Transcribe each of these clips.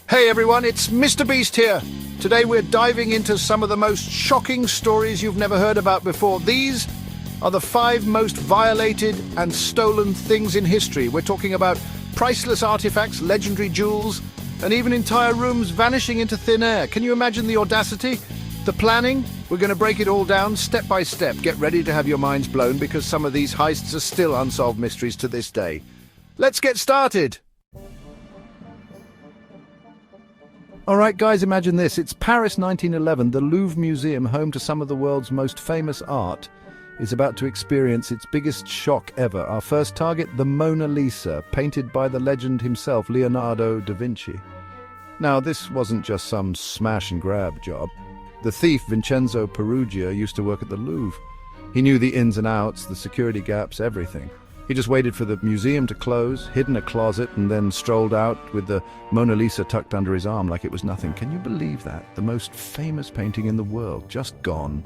Hey everyone, it's Mr. Beast here. Today we're diving into some of the most shocking stories you've never heard about before. These are the 5 most violated and stolen things in history. We're talking about priceless artifacts, legendary jewels, and even entire rooms vanishing into thin air. Can you imagine the audacity? The planning? We're going to break it all down step by step. Get ready to have your minds blown because some of these heists are still unsolved mysteries to this day. Let's get started! All right, guys, imagine this. It's Paris 1911. The Louvre Museum, home to some of the world's most famous art, is about to experience its biggest shock ever. Our first target, the Mona Lisa, painted by the legend himself, Leonardo da Vinci. Now, this wasn't just some smash-and-grab job. The thief, Vincenzo Peruggia, used to work at the Louvre. He knew the ins and outs, the security gaps, everything. He just waited for the museum to close, hid in a closet, and then strolled out with the Mona Lisa tucked under his arm like it was nothing. Can you believe that? The most famous painting in the world, just gone.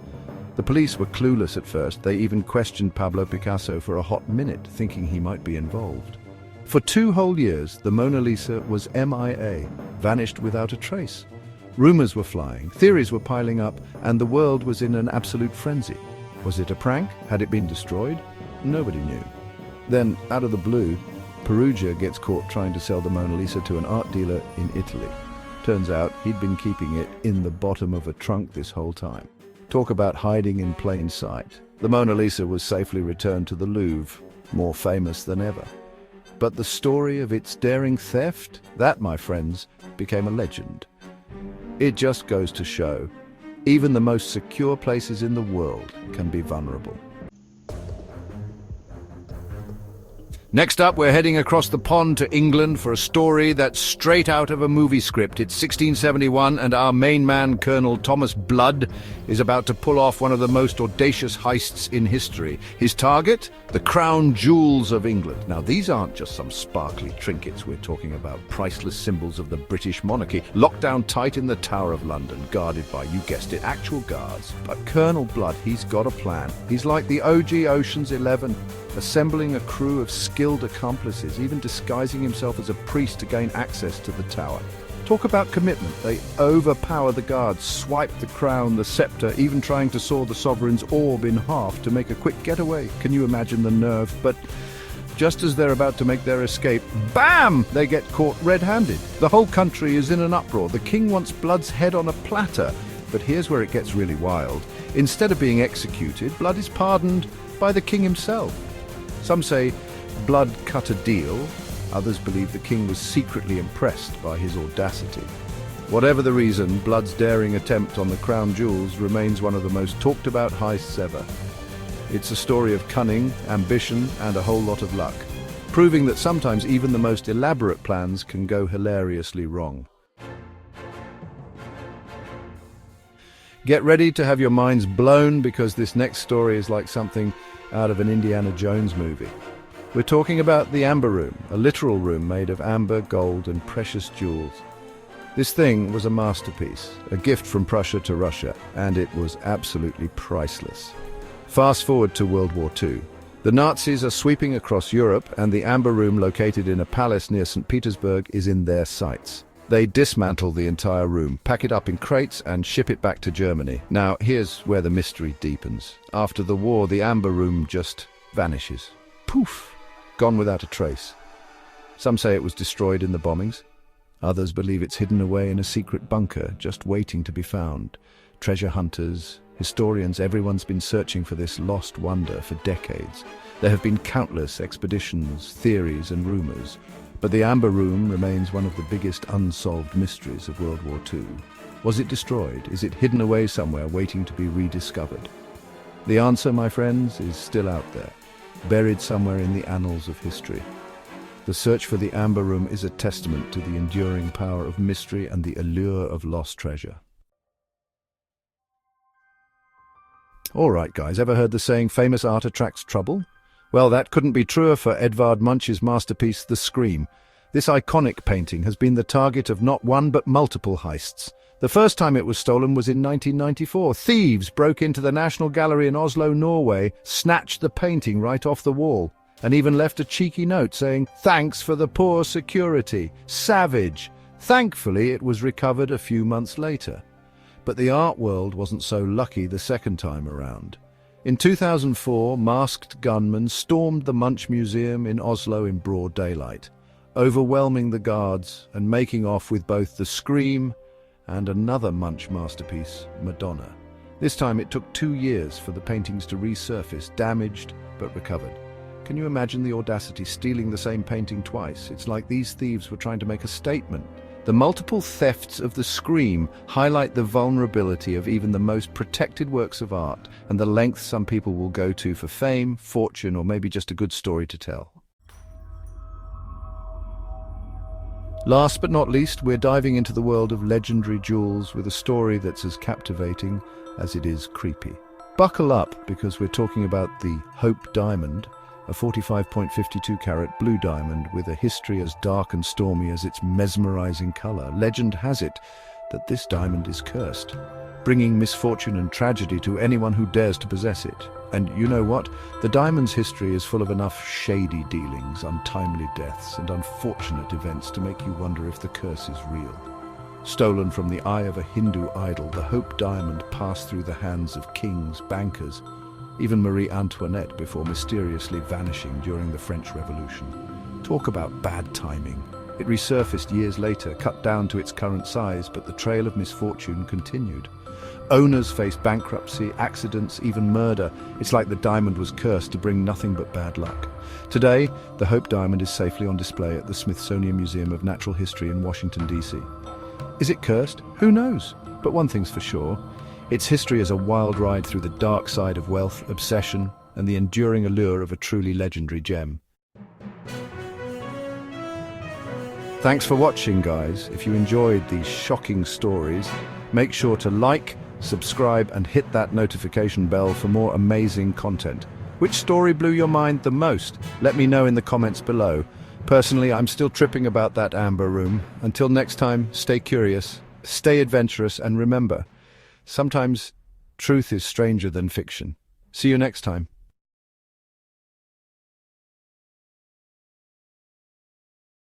The police were clueless at first. They even questioned Pablo Picasso for a hot minute, thinking he might be involved. For 2 whole years, the Mona Lisa was MIA, vanished without a trace. Rumors were flying, theories were piling up, and the world was in an absolute frenzy. Was it a prank? Had it been destroyed? Nobody knew. Then, out of the blue, Peruggia gets caught trying to sell the Mona Lisa to an art dealer in Italy. Turns out he'd been keeping it in the bottom of a trunk this whole time. Talk about hiding in plain sight. The Mona Lisa was safely returned to the Louvre, more famous than ever. But the story of its daring theft, that, my friends, became a legend. It just goes to show, even the most secure places in the world can be vulnerable. Next up, we're heading across the pond to England for a story that's straight out of a movie script. It's 1671, and our main man, Colonel Thomas Blood, is about to pull off one of the most audacious heists in history. His target? The crown jewels of England. Now, these aren't just some sparkly trinkets. We're talking about priceless symbols of the British monarchy, locked down tight in the Tower of London, guarded by, you guessed it, actual guards. But Colonel Blood, he's got a plan. He's like the OG Ocean's 11, assembling a crew of skilled accomplices, even disguising himself as a priest to gain access to the tower. Talk about commitment. They overpower the guards, swipe the crown, the scepter, even trying to saw the sovereign's orb in half to make a quick getaway. Can you imagine the nerve? But just as they're about to make their escape, bam! They get caught red-handed. The whole country is in an uproar. The king wants Blood's head on a platter. But here's where it gets really wild. Instead of being executed, Blood is pardoned by the king himself. Some say Blood cut a deal. Others believe the king was secretly impressed by his audacity. Whatever the reason, Blood's daring attempt on the crown jewels remains one of the most talked about heists ever. It's a story of cunning, ambition, and a whole lot of luck, proving that sometimes even the most elaborate plans can go hilariously wrong. Get ready to have your minds blown because this next story is like something out of an Indiana Jones movie. We're talking about the Amber Room, a literal room made of amber, gold, and precious jewels. This thing was a masterpiece, a gift from Prussia to Russia, and it was absolutely priceless. Fast forward to World War II. The Nazis are sweeping across Europe, and the Amber Room, located in a palace near St. Petersburg, is in their sights. They dismantle the entire room, pack it up in crates, and ship it back to Germany. Now, here's where the mystery deepens. After the war, the Amber Room just vanishes. Poof! Gone without a trace. Some say it was destroyed in the bombings. Others believe it's hidden away in a secret bunker, just waiting to be found. Treasure hunters, historians, everyone's been searching for this lost wonder for decades. There have been countless expeditions, theories, and rumors. But the Amber Room remains one of the biggest unsolved mysteries of World War II. Was it destroyed? Is it hidden away somewhere waiting to be rediscovered? The answer, my friends, is still out there, buried somewhere in the annals of history. The search for the Amber Room is a testament to the enduring power of mystery and the allure of lost treasure. All right, guys, ever heard the saying, famous art attracts trouble? Well, that couldn't be truer for Edvard Munch's masterpiece, The Scream. This iconic painting has been the target of not one but multiple heists. The first time it was stolen was in 1994. Thieves broke into the National Gallery in Oslo, Norway, snatched the painting right off the wall, and even left a cheeky note saying, "Thanks for the poor security. Savage. Thankfully, it was recovered a few months later. But the art world wasn't so lucky the second time around. In 2004, masked gunmen stormed the Munch Museum in Oslo in broad daylight, overwhelming the guards and making off with both the Scream and another Munch masterpiece, Madonna. This time it took 2 years for the paintings to resurface, damaged but recovered. Can you imagine the audacity, stealing the same painting twice? It's like these thieves were trying to make a statement. The multiple thefts of the Scream highlight the vulnerability of even the most protected works of art and the lengths some people will go to for fame, fortune, or maybe just a good story to tell. Last but not least, we're diving into the world of legendary jewels with a story that's as captivating as it is creepy. Buckle up, because we're talking about the Hope Diamond, a 45.52 carat blue diamond with a history as dark and stormy as its mesmerizing color. Legend has it that this diamond is cursed, bringing misfortune and tragedy to anyone who dares to possess it. And you know what? The diamond's history is full of enough shady dealings, untimely deaths, and unfortunate events to make you wonder if the curse is real. Stolen from the eye of a Hindu idol, the Hope Diamond passed through the hands of kings, bankers, even Marie Antoinette, before mysteriously vanishing during the French Revolution. Talk about bad timing. It resurfaced years later, cut down to its current size, but the trail of misfortune continued. Owners faced bankruptcy, accidents, even murder. It's like the diamond was cursed to bring nothing but bad luck. Today, the Hope Diamond is safely on display at the Smithsonian Museum of Natural History in Washington, D.C. Is it cursed? Who knows? But one thing's for sure. Its history is a wild ride through the dark side of wealth, obsession, and the enduring allure of a truly legendary gem. Thanks for watching, guys. If you enjoyed these shocking stories, make sure to like, subscribe, and hit that notification bell for more amazing content. Which story blew your mind the most? Let me know in the comments below. Personally, I'm still tripping about that amber room. Until next time, stay curious, stay adventurous, and remember, sometimes truth is stranger than fiction. See you next time.